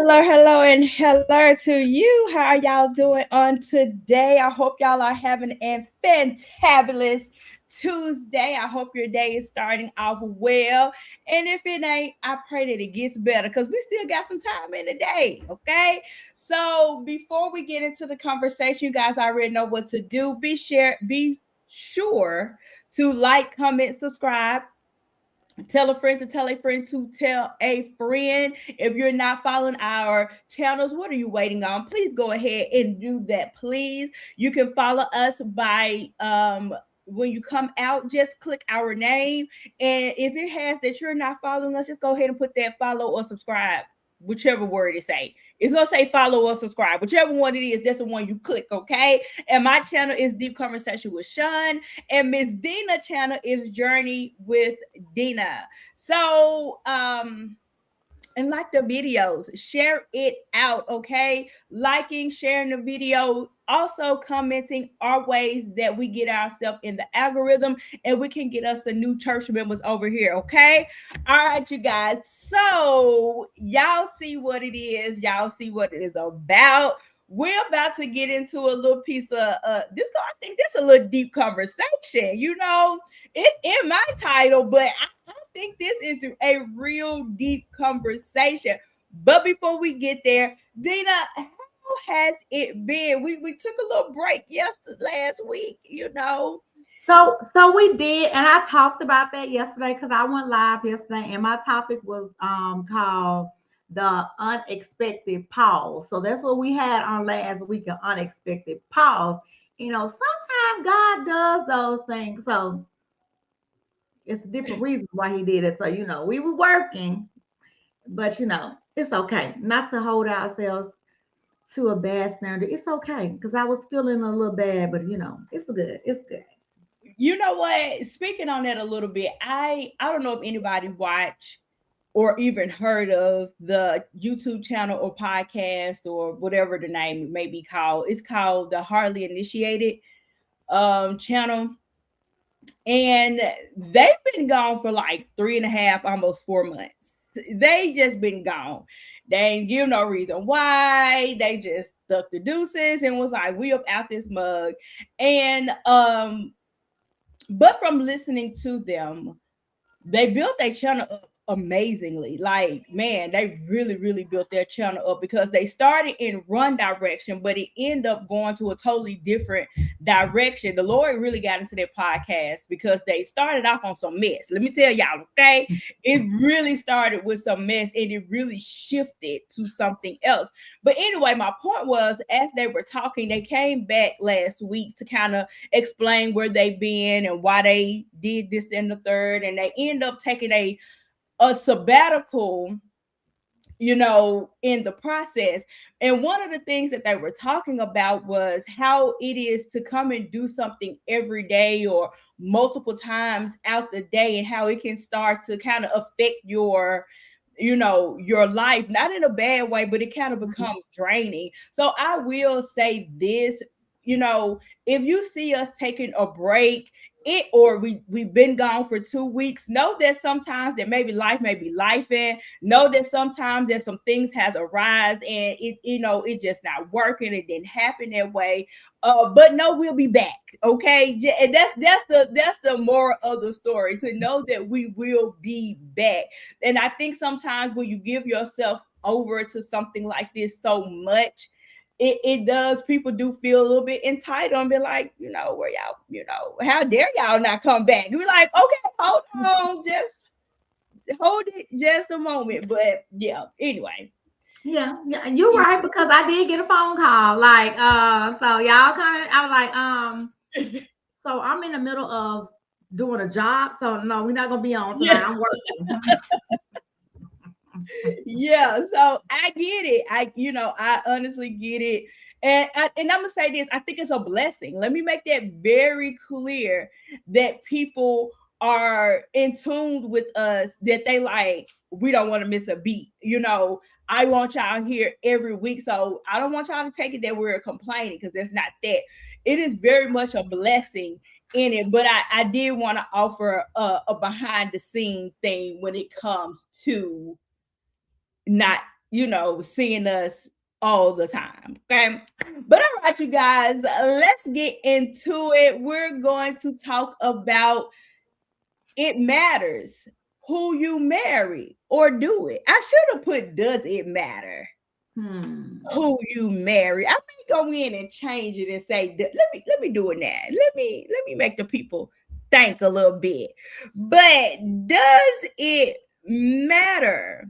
Hello, and hello to you. How are y'all doing on today? I hope y'all are having a fantabulous Tuesday. I hope your day is starting off well. And if it ain't, I pray that it gets better because we still got some time in the day. Okay. So before we get into the conversation, you guys already know what to do. Be sure to like, comment, subscribe. Tell a friend to tell a friend to tell a friend. If you're not following our channels, what are you waiting on? Please go ahead and do that, please. You can follow us by when you come out, just click our name. And if it has that you're not following us, just go ahead and put that follow or subscribe, whichever word it say. It's gonna say follow or subscribe, whichever one it is, that's the one you click, okay? And my channel is Deep Conversation with Shun, and Miss Dina channel is Journey with Dina. So and like the videos, share it out, okay? Liking, sharing the video, also commenting are ways that we get ourselves in the algorithm and we can get us a new church members over here, okay? All right, you guys. So y'all see what it is, y'all see what it is about. We're about to get into a little piece of I think this is a little deep conversation. You know, it's in my title, but I think this is a real deep conversation. But before we get there, Dina, how has it been? We took a little break last week, you know. So we did, and I talked about that yesterday because I went live yesterday, and my topic was called the unexpected pause. So that's what we had on last week, an unexpected pause. Sometimes God does those things. So it's a different reason why he did it. So we were working, but it's okay not to hold ourselves to a bad standard. It's okay because I was feeling a little bad, but it's good. It's good. You know what? Speaking on that a little bit, I don't know if anybody watched or even heard of the YouTube channel or podcast or whatever the name may be called. It's called the Hardly Initiated channel. And they've been gone for like 3.5, almost 4 months. They just been gone. They ain't give no reason why. They just stuck the deuces and was like, we up out this mug. And but from listening to them, they built their channel up amazingly. Like, man, they really built their channel up because they started in one direction, but it ended up going to a totally different direction. The Lord really got into their podcast because they started off on some mess. Let me tell y'all, okay? It really started with some mess and it really shifted to something else. But anyway, my point was, as they were talking, they came back last week to kind of explain where they've been and why they did this and the third, and they end up taking a sabbatical, in the process. And one of the things that they were talking about was how it is to come and do something every day or multiple times out the day, and how it can start to kind of affect your life, not in a bad way, but it kind of becomes draining. So I will say this, if you see us taking a break, or we've been gone for 2 weeks, know that sometimes that maybe life may be life, and know that sometimes that some things has arise and it just not working, it didn't happen that way. But no, we'll be back, okay? And that's the moral of the story, to know that we will be back. And I think sometimes when you give yourself over to something like this so much, it does, people do feel a little bit entitled and be like, where y'all, how dare y'all not come back? You're like, okay, hold on, just hold it just a moment. But yeah, anyway. Yeah, you're right because I did get a phone call. Like, so y'all coming? I was like, so I'm in the middle of doing a job, so no, we're not gonna be on tonight. Yeah. I'm working. Yeah, so I get it. I honestly get it. And I'm gonna say this, I think it's a blessing. Let me make that very clear, that people are in tune with us, that they like, we don't want to miss a beat. I want y'all here every week. So I don't want y'all to take it that we're complaining, because that's not that. It is very much a blessing in it. But I did want to offer a behind the scene thing when it comes to not seeing us all the time. Okay. But all right, you guys, let's get into it. We're going to talk about it matters who you marry, or do it? I should have put does it matter who you marry? I may go in and change it and say, let me do it now. Let me make the people think a little bit. But does it matter?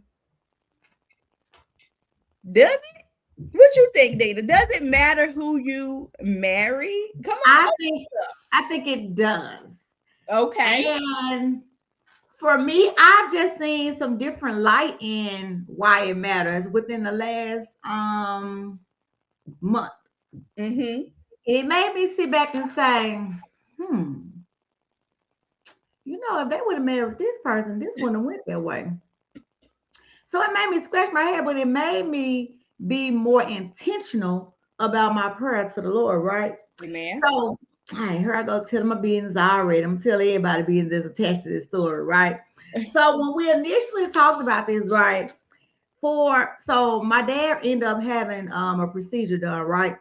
Does it? What you think, Dana? Does it matter who you marry? Come I on. think I think it does. Okay. And for me, I've just seen some different light in why it matters within the last month. Mm-hmm. It made me sit back and say, hmm, if they would have married this person, this wouldn't have went that way. So it made me scratch my head, but it made me be more intentional about my prayer to the Lord, right? Amen. So, hey, here I go telling my business already. I'm telling everybody business that's attached to this story, right? So when we initially talked about this, right? So my dad ended up having a procedure done, right?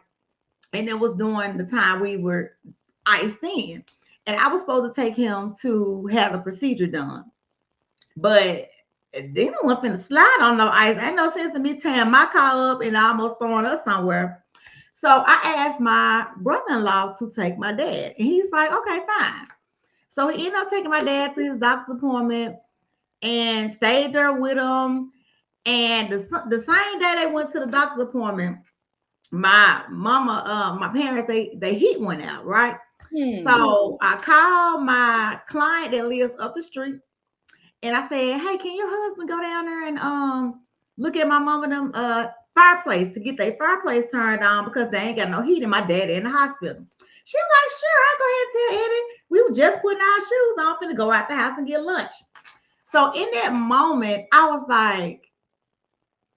And it was during the time we were iced in. And I was supposed to take him to have the procedure done. But they don't want to slide on no ice. Ain't no sense to me tearing my car up and almost throwing us somewhere. So I asked my brother-in-law to take my dad. And he's like, okay, fine. So he ended up taking my dad to his doctor's appointment and stayed there with him. And the same day they went to the doctor's appointment, my parents, they heat went out, right? So I called my client that lives up the street, and I said, "Hey, can your husband go down there and look at my mom and them fireplace to get their fireplace turned on because they ain't got no heat and my dad in the hospital." She was like, "Sure, I'll go ahead and tell Eddie. We were just putting our shoes on, finna go out the house and get lunch." So in that moment, I was like,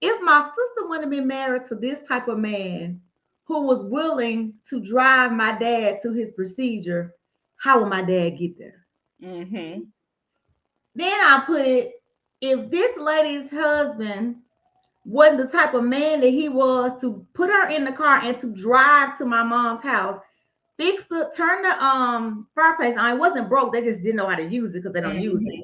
if my sister would have been married to this type of man who was willing to drive my dad to his procedure, how would my dad get there? Mm-hmm. Then I put it, if this lady's husband wasn't the type of man that he was to put her in the car and to drive to my mom's house, turn the fireplace on. It wasn't broke, they just didn't know how to use it because they don't use it. Mm-hmm.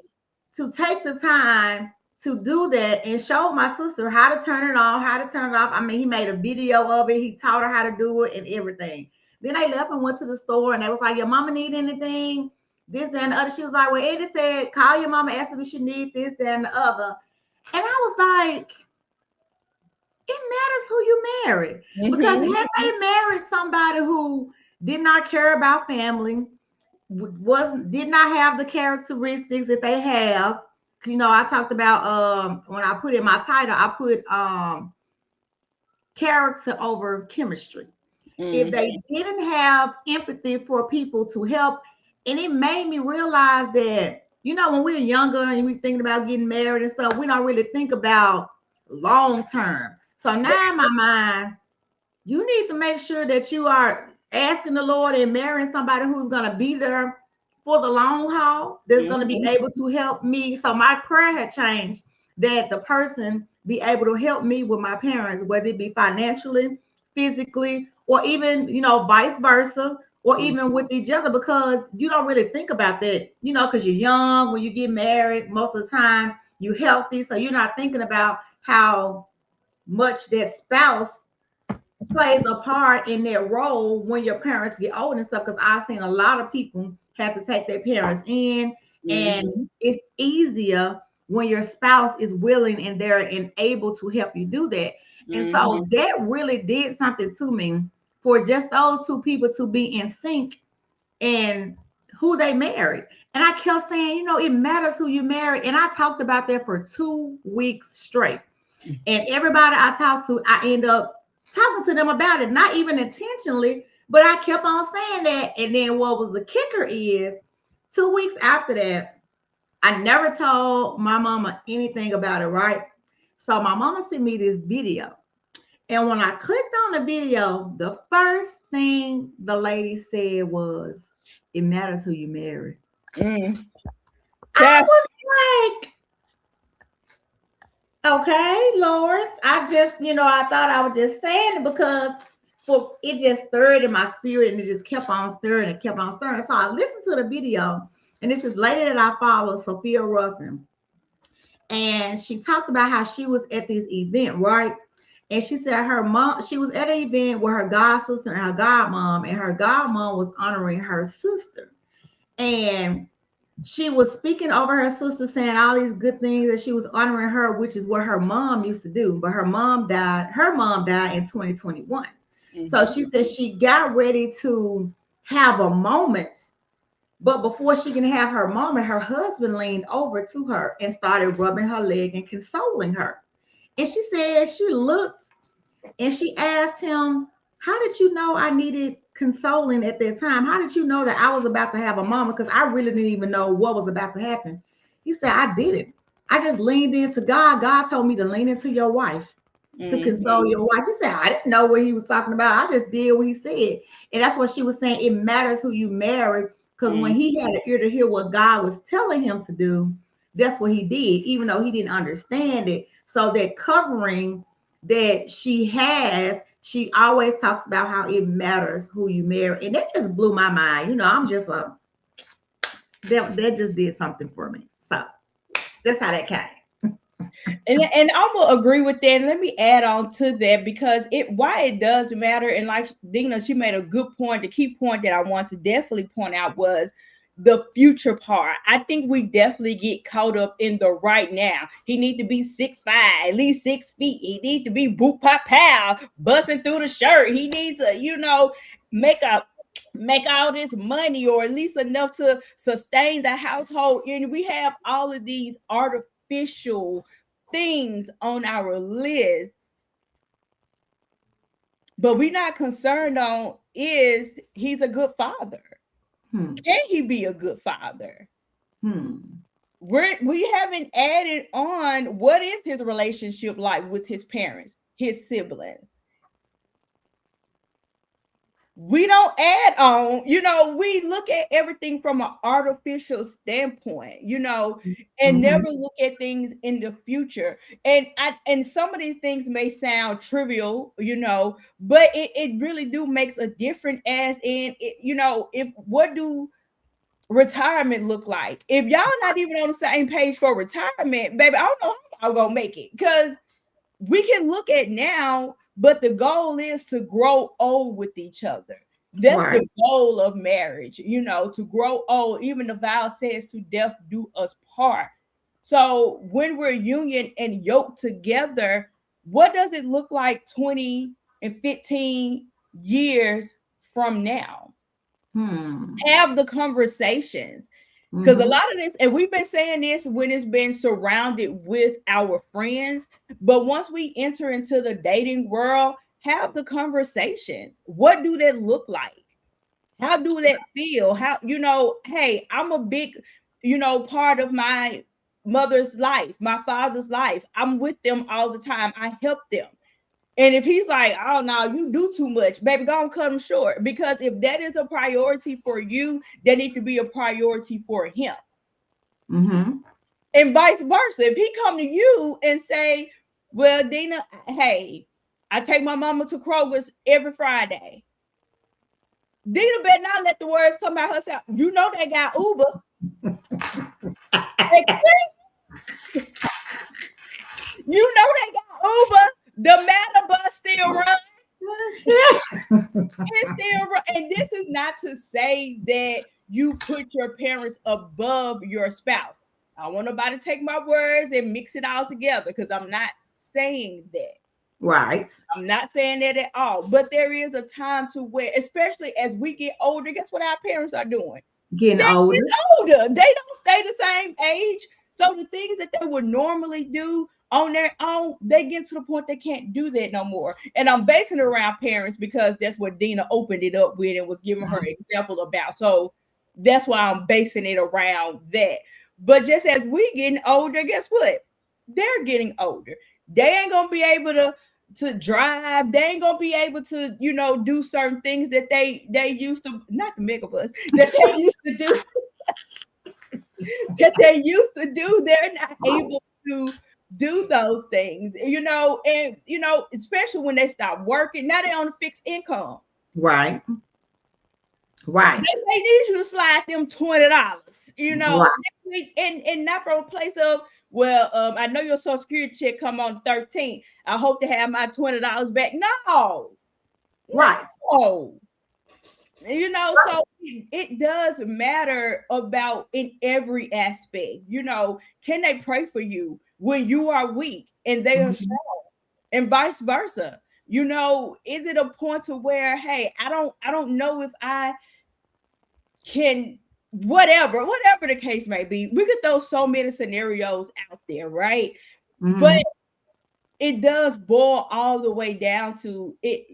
To take the time to do that and show my sister how to turn it on, how to turn it off. I mean, he made a video of it. He taught her how to do it and everything. Then they left and went to the store and they was like, your mama need anything? This, that, and the other. She was like, well, Eddie said, call your mama, ask her if she need this, that, and the other. And I was like, it matters who you marry. Because Mm-hmm. had they married somebody who did not care about family, did not have the characteristics that they have. I talked about when I put in my title, I put character over chemistry. If Mm-hmm. they didn't have empathy for people to help, and it made me realize that when we were younger and we thinking about getting married and stuff, we don't really think about long term. So now in my mind, you need to make sure that you are asking the Lord and marrying somebody who's going to be there for the long haul, that's going to be able to help me. So my prayer had changed that the person be able to help me with my parents, whether it be financially, physically, or even, vice versa, or even with each other, because you don't really think about that, because you're young. When you get married, most of the time you're healthy. So you're not thinking about how much that spouse plays a part in their role when your parents get old and stuff. Because I've seen a lot of people have to take their parents in, and Mm-hmm. it's easier when your spouse is willing and they're able to help you do that. And so Mm-hmm. that really did something to me for just those two people to be in sync and who they married. And I kept saying, it matters who you marry. And I talked about that for 2 weeks straight. And everybody I talked to, I end up talking to them about it, not even intentionally, but I kept on saying that. And then what was the kicker is 2 weeks after that, I never told my mama anything about it, right? So my mama sent me this video. And when I clicked on the video, the first thing the lady said was, it matters who you marry. Mm. I Yeah. was like, Okay, Lawrence. I just, I thought I was just saying it because for it just stirred in my spirit and it just kept on stirring and kept on stirring. So I listened to the video, and this is lady that I follow, Sophia Ruffin, and she talked about how she was at this event, right? And she said her mom, she was at an event with her god sister and her godmom, and her godmom was honoring her sister. And she was speaking over her sister, saying all these good things that she was honoring her, which is what her mom used to do. But her mom died. Her mom died in 2021. Mm-hmm. So she said she got ready to have a moment, but before she can have her moment, her husband leaned over to her and started rubbing her leg and consoling her. And she said she looked and she asked him, "How did you know I needed consoling at that time? How did you know that I was about to have a mama? Because I really didn't even know what was about to happen." He said, "I didn't. I just leaned into God. God told me to lean into your wife, to console your wife." He said, "I didn't know what he was talking about. I just did what he said." And that's what she was saying. It matters who you marry, because when he had an ear to hear what God was telling him to do, that's what he did, even though he didn't understand it. So that covering that she has, she always talks about how it matters who you marry. And that just blew my mind. I'm just like, that just did something for me. So that's how that came. And I'm gonna agree with that. And let me add on to that, because why it does matter. And like Dina, she made a good point. The key point that I want to definitely point out was the future part. I think we definitely get caught up in the right now. He needs to be 6'5", at least 6 feet. He needs to be boot pop pow, busting through the shirt. He needs to, make all this money, or at least enough to sustain the household. And we have all of these artificial things on our list, but we're not concerned on is he's a good father. Can he be a good father? We haven't added on what is his relationship like with his parents, his siblings. We don't add on, we look at everything from an artificial standpoint, and never look at things in the future. And some of these things may sound trivial, but it really do makes a difference, as in it, if what do retirement look like? If y'all not even on the same page for retirement, baby, I don't know how y'all gonna make it, because we can look at now, but the goal is to grow old with each other. That's right. The goal of marriage, to grow old. Even the vow says to death do us part. So when we're union and yoked together, what does it look like 20 and 15 years from now? Have the conversations. Because a lot of this, and we've been saying this when it's been surrounded with our friends, but once we enter into the dating world, have the conversations. What do that look like? How do that feel? How, hey, I'm a big, part of my mother's life, my father's life. I'm with them all the time. I help them. And if he's like, "Oh no, you do too much, baby, go and cut him short." Because if that is a priority for you, that needs to be a priority for him. And vice versa. If he come to you and say, "Well, Dina, hey, I take my mama to Kroger's every Friday," Dina better not let the words come out herself. You know they got Uber. You know they got Uber. The Matter bus still runs. It's still run. And this is not to say that you put your parents above your spouse. I don't want nobody to take my words and mix it all together, because I'm not saying that. Right. I'm not saying that at all. But there is a time to where, especially as we get older, guess what our parents are doing? Getting older. They don't stay the same age. So the things that they would normally do on their own, they get to the point they can't do that no more. And I'm basing it around parents, because that's what Dina opened it up with and was giving her example about. So that's why I'm basing it around that. But just as we getting older, guess what? They're getting older. They ain't gonna be able to drive. They ain't gonna be able to, do certain things that they used to, not the megabus, that they used to do. That they used to do. They're not able to do those things, and especially when they stop working. Now they're on a fixed income. Right. Right. They need you to slide them $20, Right. and not from a place of, well, I know your social security check come on the 13th. I hope to have my $20 back. No, Right. no. So it does matter about in every aspect. Can they pray for you when you are weak and they are Mhm. strong, and vice versa? Is it a point to where, hey, I don't know if I can, whatever the case may be. We could throw so many scenarios out there, right? But Mhm. it does boil all the way down to it.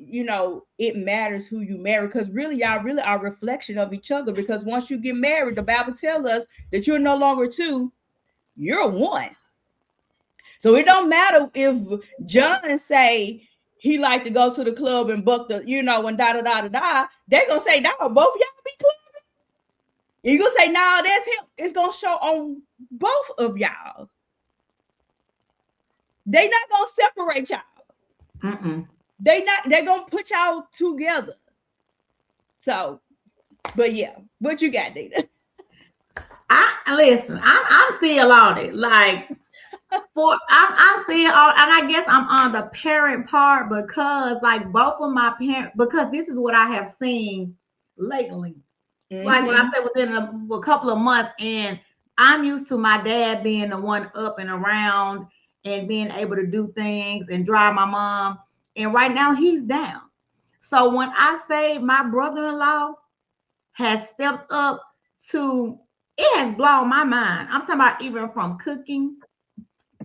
It matters who you marry, because really, y'all really are a reflection of each other. Because once you get married, the Bible tells us that you're no longer two, you're one. So it don't matter if John say he like to go to the club and book the, and da da da da da. They're gonna say, no, both y'all be club. You gonna say, no, that's him. It's gonna show on both of y'all. They not gonna separate y'all. Mm-mm. They're gonna put y'all together. So, but yeah, what you got, Dita? I listen. I'm still on it. Like I'm still on, and I guess I'm on the parent part because like both of my parents, because this is what I have seen lately. Like when I Mm-hmm. say within a couple of months, and I'm used to my dad being the one up and around and being able to do things and drive my mom. And right now he's down. So when I say my brother-in-law has stepped up to, it has blown my mind. I'm talking about even from cooking.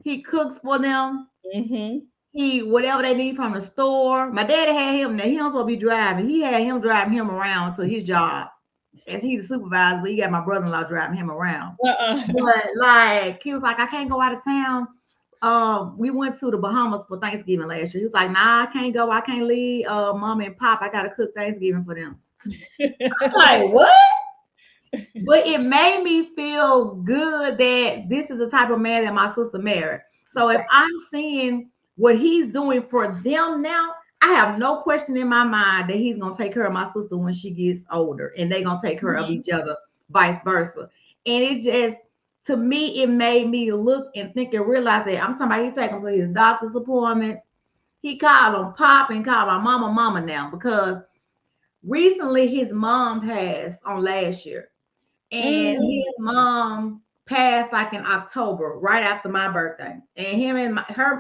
He cooks for them. Mm-hmm. He whatever they need from the store. My daddy had him. Now he don't supposed to be driving. He had him driving him around to his jobs as he's the supervisor. But he got my brother-in-law driving him around. Uh-uh. But like he was like, I can't go out of town. We went to the Bahamas for Thanksgiving last year. He was like, nah, I can't go. I can't leave. Mom and pop, I gotta cook Thanksgiving for them. I'm like, what? But it made me feel good that this is the type of man that my sister married. So if I'm seeing what he's doing for them now, I have no question in my mind that he's gonna take care of my sister when she gets older, and they're gonna take care of Mhm. each other, vice versa. And it just, to me, it made me look and think and realize that I'm talking about he take him to his doctor's appointments. He called him pop and called my mama now because recently his mom passed on last year, and his Mm. mom passed like in October, right after my birthday. And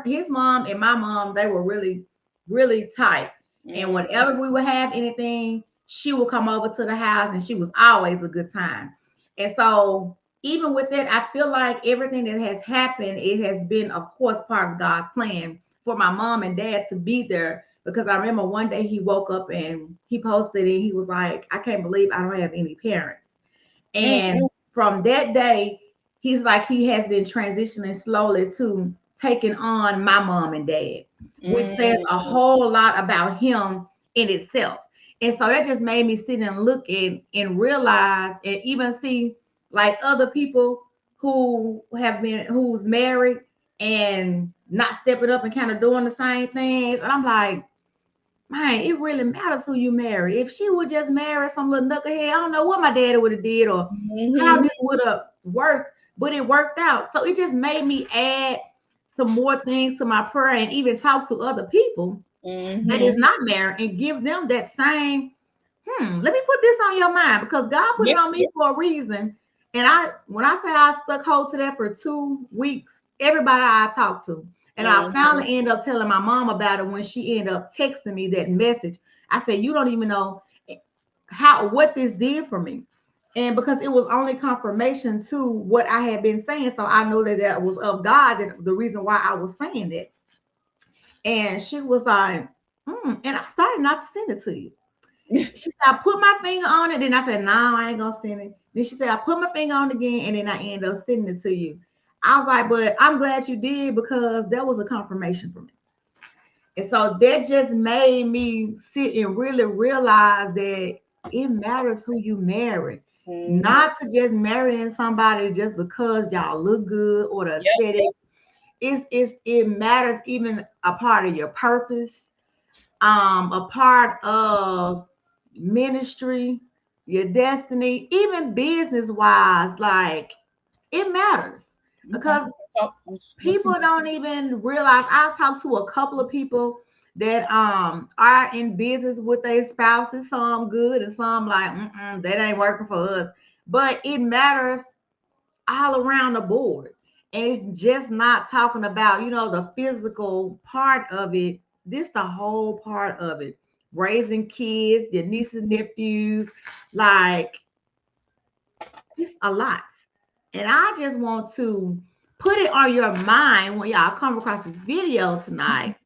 his mom and my mom, they were really, really tight. And Mm. whenever we would have anything, she would come over to the house, and she was always a good time. And so, even with that, I feel like everything that has happened, it has been, of course, part of God's plan for my mom and dad to be there. Because I remember one day he woke up and he posted and he was like, I can't believe I don't have any parents. Mm. And from that day, he's like he has been transitioning slowly to taking on my mom and dad, which says a Mm. whole lot about him in itself. And so that just made me sit and look and realize and even see like other people who's married and not stepping up and kind of doing the same things. And I'm like, man, it really matters who you marry. If she would just marry some little knucklehead, I don't know what my daddy would have did or how Mhm. this would have worked, but it worked out. So it just made me add some more things to my prayer and even talk to other people that is Mhm. not married and give them that same, let me put this on your mind because God put it Yep. on me Yep. for a reason. And when I say I stuck hold to that for 2 weeks, everybody I talked to, and I Mhm. finally ended up telling my mom about it when she ended up texting me that message. I said, you don't even know what this did for me. And because it was only confirmation to what I had been saying, so I know that that was of God, that the reason why I was saying that. And she was like, and I started not to send it to you. She said, I put my finger on it. Then I said, no, I ain't gonna send it. Then she said, I put my finger on it again, and then I ended up sending it to you. I was like, but I'm glad you did because that was a confirmation for me. And so that just made me sit and really realize that it matters who you marry. Mhm. Not to just marrying somebody just because y'all look good or the Yep. aesthetic. it matters, even a part of your purpose, a part of ministry, your destiny, even business wise. Like, it matters because What's people don't even realize. I've talked to a couple of people that are in business with their spouses, some good and some like that ain't working for us. But it matters all around the board. And it's just not talking about, the physical part of it. This the whole part of it. Raising kids, your nieces and nephews, like, it's a lot. And I just want to put it on your mind when y'all come across this video tonight,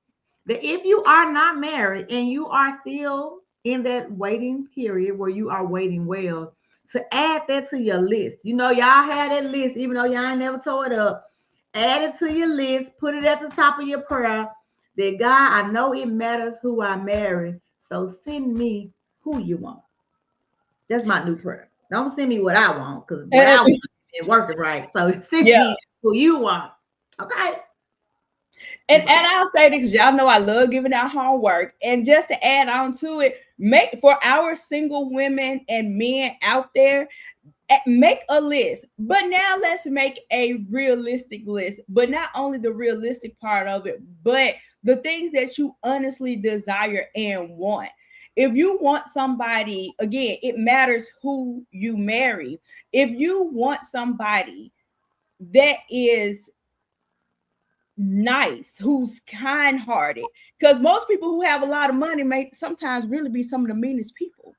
that if you are not married and you are still in that waiting period where you are waiting well, to add that to your list. Y'all had that list, even though y'all ain't never tore it up. Add it to your list, put it at the top of your prayer, that God, I know it matters who I marry, so send me who you want. That's my new prayer. Don't send me what I want, because what I want ain't working right. So send yeah. me who you want. Okay. And I'll say this, y'all know I love giving out homework. And just to add on to it, make for our single women and men out there, make a list. But now let's make a realistic list. But not only the realistic part of it, but the things that you honestly desire and want. If you want somebody, again, it matters who you marry. If you want somebody that is nice, who's kind-hearted, because most people who have a lot of money may sometimes really be some of the meanest people.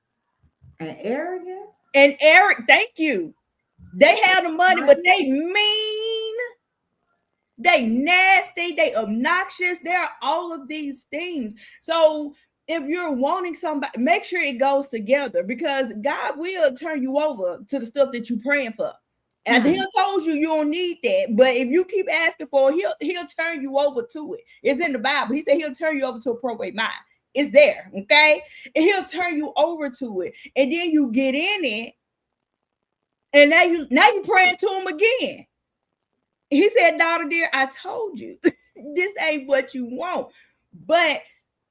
And arrogant. And Eric, thank you. They have the money, but they mean, they nasty, they obnoxious. There are all of these things. So if you're wanting somebody, make sure it goes together, because God will turn you over to the stuff that you're praying for. And he'll told you don't need that. But if you keep asking for it, he'll turn you over to it. It's in the Bible. He said he'll turn you over to a probate mind. It's there, okay? And he'll turn you over to it. And then you get in it. And now you praying to him again. He said, daughter dear, I told you this ain't what you want. But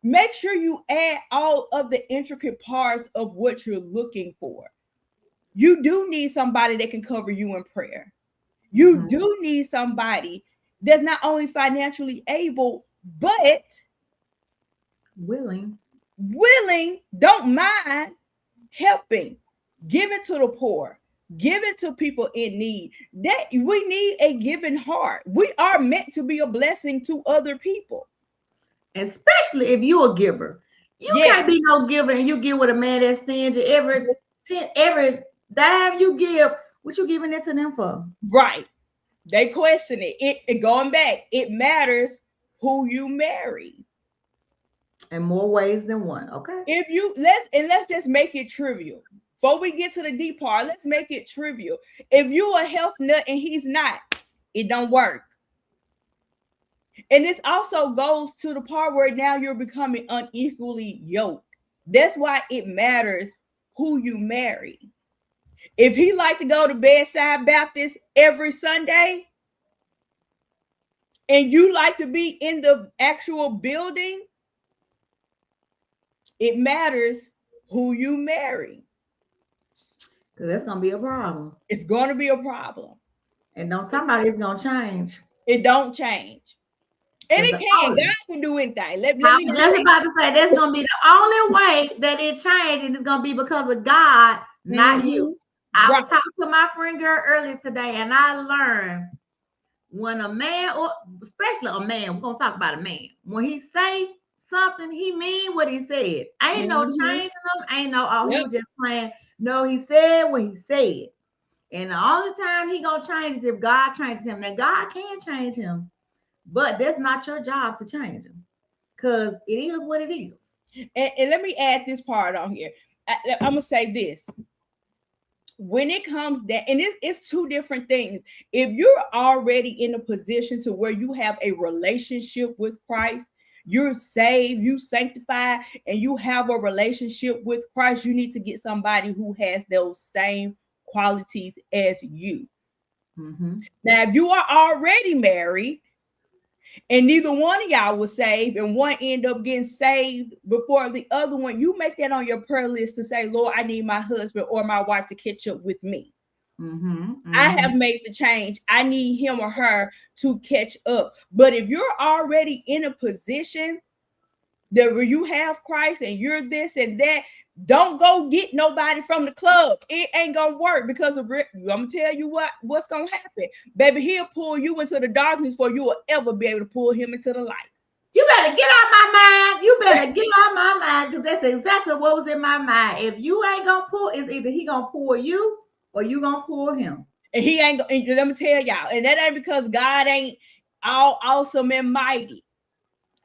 make sure you add all of the intricate parts of what you're looking for. You do need somebody that can cover you in prayer. You do need somebody that's not only financially able, but willing, don't mind helping, giving to the poor, giving to people in need. That we need a giving heart. We are meant to be a blessing to other people. Especially if you're a giver. You can't be no giver and you give with a man that's stingy. Every dime you give, what you giving it to them for? Right. They question it. It going back. It matters who you marry. In more ways than one. Okay. If you let's just make it trivial. Before we get to the deep part, let's make it trivial. If you a health nut and he's not, it don't work. And this also goes to the part where now you're becoming unequally yoked. That's why it matters who you marry. If he like to go to Bedside Baptist every Sunday, and you like to be in the actual building, it matters who you marry. Because that's going to be a problem. It's going to be a problem. And don't talk about it's going to change. It don't change. And it can. God can do anything. Let I'm me just about to say that's going to be the only way that it changes, and it's going to be because of God, not you. I was talking to my friend girl earlier today, and I learned when a man, or especially a man, we're gonna talk about a man, when he say something, he mean what he said. Ain't no changing him. Ain't no he was just playing. No, he said what he said. And the only time he gonna change is if God changes him. Now God can change him, but that's not your job to change him, because it is what it is. And let me add this part on here. I'm gonna say this. When it comes that, and it's two different things. If you're already in a position to where you have a relationship with Christ, you're saved, you sanctified, and you have a relationship with Christ, you need to get somebody who has those same qualities as you. Now, if you are already married, and neither one of y'all was saved, and one end up getting saved before the other one, you make that on your prayer list to say, Lord, I need my husband or my wife to catch up with me. I have made the change. I need him or her to catch up. But if you're already in a position that where you have Christ and you're this and that, don't go get nobody from the club. It ain't gonna work, because I'm gonna tell you what's gonna happen, baby. He'll pull you into the darkness before you will ever be able to pull him into the light. You better get out my mind. You better get out my mind, because that's exactly what was in my mind. If you ain't gonna pull, it's either he gonna pull you or you gonna pull him. And he ain't. And let me tell y'all, and that ain't because God ain't all awesome and mighty.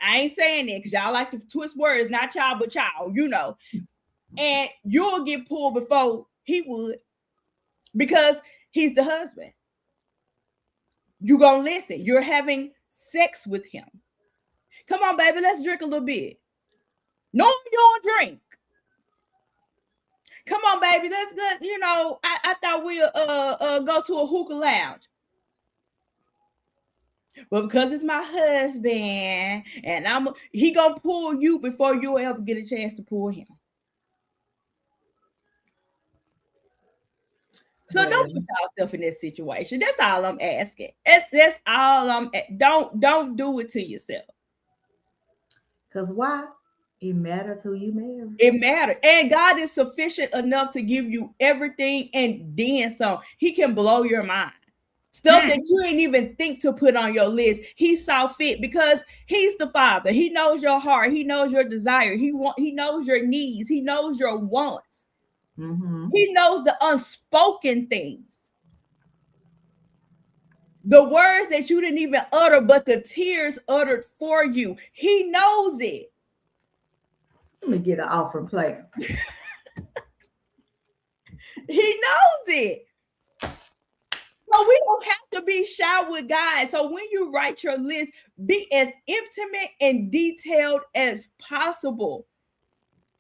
I ain't saying that because y'all like to twist words, not y'all, but y'all, you know. And you'll get pulled before he would, because he's the husband. You're going to listen. You're having sex with him. Come on, baby, let's drink a little bit. No, you don't drink. Come on, baby, let's go. You know, I thought we'll go to a hookah lounge. But because it's my husband, and he gonna pull you before you ever get a chance to pull him. So don't put yourself in this situation. That's all I'm asking. That's all don't do it to yourself. Because why? It matters who you marry. It matters. And God is sufficient enough to give you everything and then some. He can blow your mind. Stuff that you ain't even think to put on your list. He saw fit because he's the Father. He knows your heart. He knows your desire. He knows your needs. He knows your wants. He knows the unspoken things. The words that you didn't even utter, but the tears uttered for you. He knows it. Let me get an offering plate. He knows it. So we don't have to be shy with God. So when you write your list, be as intimate and detailed as possible.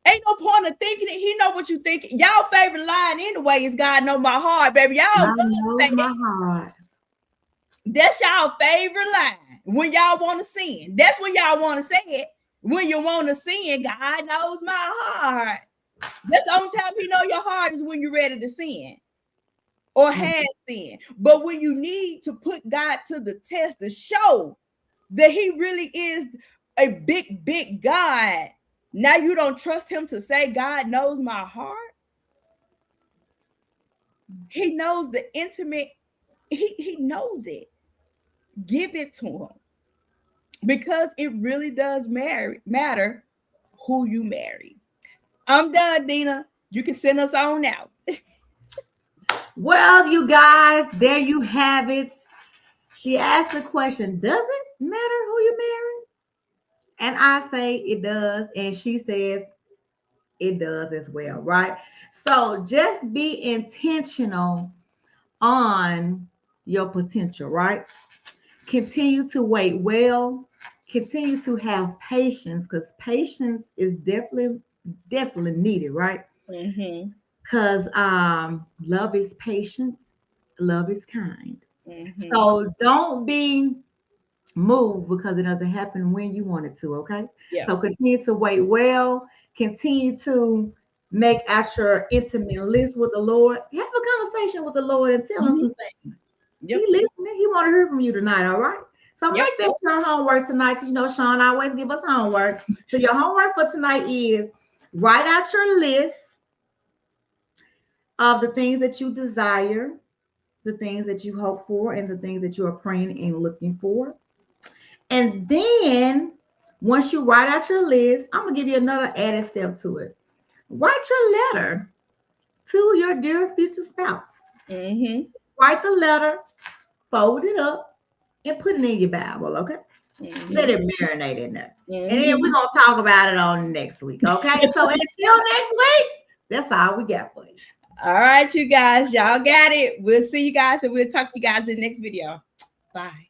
Ain't no point of thinking it. He know what you think. Y'all favorite line anyway is God know my heart, baby. Y'all know my heart. That's y'all favorite line. When y'all want to sin, that's when y'all want to say it. When you want to sin, God knows my heart. That's the only time he know your heart is when you're ready to sin or had sin. But when you need to put God to the test to show that he really is a big, big God, now you don't trust him to say, God knows my heart. He knows the intimate. He knows it. Give it to him. Because it really does matter who you marry. I'm done, Dina. You can send us on out. Well, you guys, there you have it. She asked the question, does it matter who you marry? And I say it does. And she says it does as well, right? So just be intentional on your potential, right? Continue to wait well. Continue to have patience, because patience is definitely needed, right? Because love is patient, love is kind. So don't be moved because it doesn't happen when you want it to, okay? So continue to wait well. Continue to make out your intimate list with the Lord. Have a conversation with the Lord and tell him some things. He listening. He want to hear from you tonight, all right? So make that your homework tonight, because you know Sean always give us homework. So your homework for tonight is write out your list of the things that you desire, the things that you hope for, and the things that you are praying and looking for. And then once you write out your list, I'm going to give you another added step to it. Write your letter to your dear future spouse. Write the letter, fold it up, and put it in your Bible, okay? Let it marinate in there. And then we're going to talk about it on next week, okay? So until next week, that's all we got for you. All right, you guys. Y'all got it. We'll see you guys, and we'll talk to you guys in the next video. Bye.